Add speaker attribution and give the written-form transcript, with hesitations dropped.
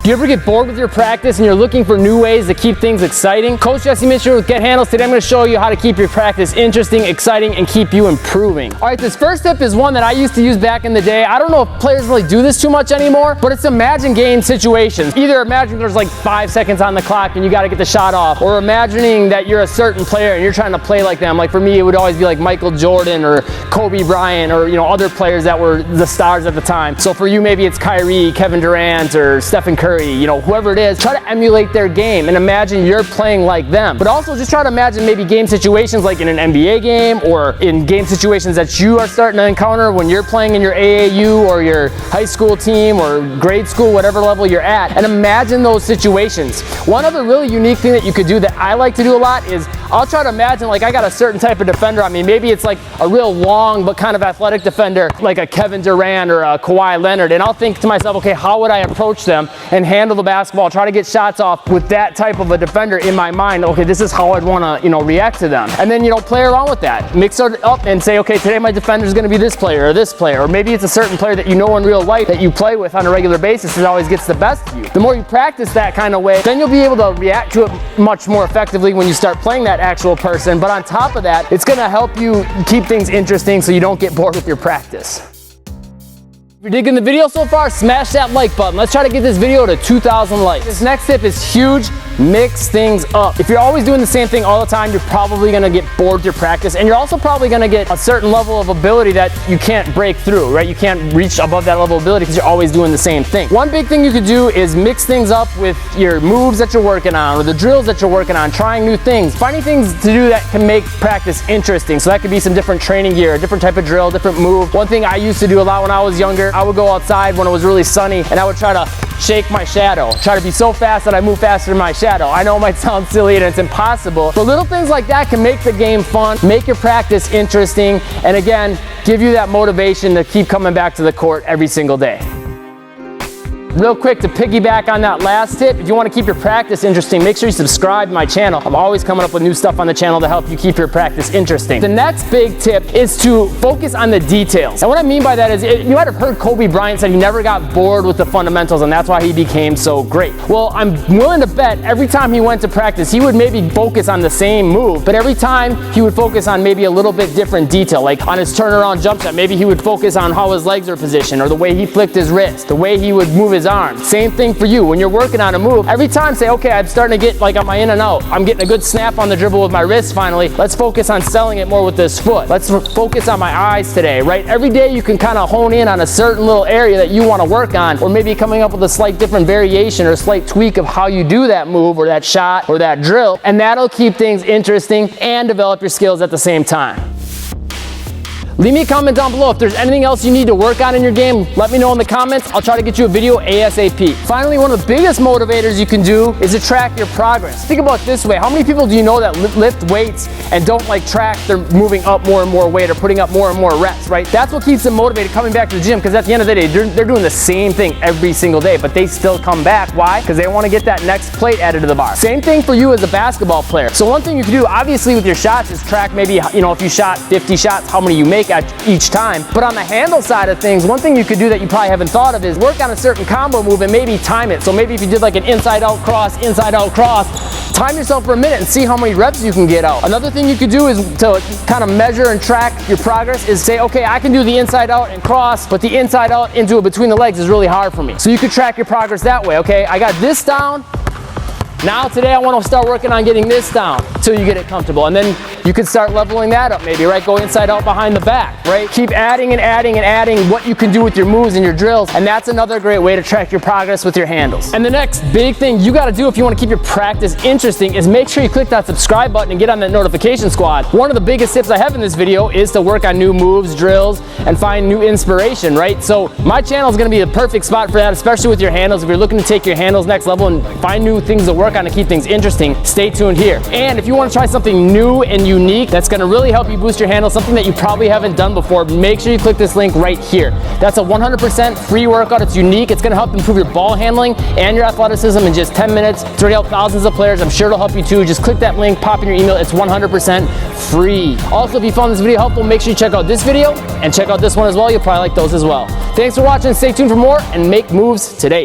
Speaker 1: Do you ever get bored with your practice and you're looking for new ways to keep things exciting? Coach Jesse Mitchell with Get Handles. Today I'm going to show you how to keep your practice interesting, exciting, and keep you improving. All right, this first tip is one that I used to use back in the day. I don't know if players really do this too much anymore, but it's imagine game situations. Either imagine there's like 5 seconds on the clock and you got to get the shot off, or imagining that you're a certain player and you're trying to play like them. Like for me, it would always be like Michael Jordan or Kobe Bryant or other players that were the stars at the time. So for you, maybe it's Kyrie, Kevin Durant, or Stephen Curry, whoever it is. Try to emulate their game and imagine you're playing like them. But also just try to imagine maybe game situations like in an NBA game or in game situations that you are starting to encounter when you're playing in your AAU or your high school team or grade school, whatever level you're at, and imagine those situations. One other really unique thing that you could do that I like to do a lot is I'll try to imagine like I got a certain type of defender on me. Maybe it's like a real long but kind of athletic defender like a Kevin Durant or a Kawhi Leonard, and I'll think to myself, okay, how would I approach them and handle the basketball, try to get shots off with that type of a defender in my mind. Okay, this is how I'd want to react to them, and then play around with that, mix it up and say, okay, today my defender is going to be this player or this player, or maybe it's a certain player that you know in real life that you play with on a regular basis and always gets the best of you. The more you practice that kind of way, then you'll be able to react to it much more effectively when you start playing that actual person. But on top of that, it's going to help you keep things interesting so you don't get bored with your practice. If you're digging the video so far, smash that like button. Let's try to get this video to 2,000 likes. This next tip is huge. Mix things up. If you're always doing the same thing all the time, you're probably going to get bored with your practice, and you're also probably going to get a certain level of ability that you can't break through, right? You can't reach above that level of ability because you're always doing the same thing. One big thing you could do is mix things up with your moves that you're working on or the drills that you're working on, trying new things, finding things to do that can make practice interesting. So that could be some different training gear, a different type of drill, different move. One thing I used to do a lot when I was younger, I would go outside when it was really sunny and I would try to shake my shadow, try to be so fast that I move faster than my shadow. I know it might sound silly and it's impossible, but little things like that can make the game fun, make your practice interesting, and again, give you that motivation to keep coming back to the court every single day. Real quick, to piggyback on that last tip, if you want to keep your practice interesting, make sure you subscribe to my channel. I'm always coming up with new stuff on the channel to help you keep your practice interesting. The next big tip is to focus on the details. And what I mean by that is, you might have heard Kobe Bryant said he never got bored with the fundamentals, and that's why he became so great. Well, I'm willing to bet every time he went to practice, he would maybe focus on the same move, but every time he would focus on maybe a little bit different detail, like on his turnaround jump shot, maybe he would focus on how his legs are positioned, or the way he flicked his wrist, the way he would move his arm. Same thing for you. When you're working on a move, every time say, okay, I'm starting to get like on my in and out. I'm getting a good snap on the dribble with my wrist finally. Let's focus on selling it more with this foot. Let's focus on my eyes today, right? Every day you can kind of hone in on a certain little area that you want to work on, or maybe coming up with a slight different variation or a slight tweak of how you do that move or that shot or that drill, and that'll keep things interesting and develop your skills at the same time. Leave me a comment down below if there's anything else you need to work on in your game. Let me know in the comments. I'll try to get you a video ASAP. Finally, one of the biggest motivators you can do is to track your progress. Think about it this way. How many people do you know that lift weights and don't track they're moving up more and more weight or putting up more and more reps, right? That's what keeps them motivated coming back to the gym, because at the end of the day, they're doing the same thing every single day, but they still come back. Why? Because they want to get that next plate added to the bar. Same thing for you as a basketball player. So one thing you can do, obviously, with your shots is track maybe, if you shot 50 shots, how many you make at each time. But on the handle side of things, one thing you could do that you probably haven't thought of is work on a certain combo move and maybe time it. So maybe if you did like an inside out cross, time yourself for a minute and see how many reps you can get out. Another thing you could do is to kind of measure and track your progress is say, okay, I can do the inside out and cross, but the inside out into between the legs is really hard for me. So you could track your progress that way. Okay, I got this down. Now today I want to start working on getting this down until you get it comfortable, and then you can start leveling that up maybe, right? Go inside out behind the back, right? Keep adding and adding and adding what you can do with your moves and your drills, and that's another great way to track your progress with your handles. And the next big thing you got to do if you want to keep your practice interesting is make sure you click that subscribe button and get on that notification squad. One of the biggest tips I have in this video is to work on new moves, drills, and find new inspiration, right? So my channel is going to be the perfect spot for that, especially with your handles. If you're looking to take your handles next level and find new things to work on to keep things interesting, stay tuned here. And if you want to try something new and unique that's going to really help you boost your handle, something that you probably haven't done before, make sure you click this link right here. That's a 100% free workout. It's unique. It's going to help improve your ball handling and your athleticism in just 10 minutes. It's already helped thousands of players. I'm sure it'll help you too. Just click that link, pop in your email. It's 100% free. Also, if you found this video helpful, make sure you check out this video and check out this one as well. You'll probably like those as well. Thanks for watching. Stay tuned for more and make moves today.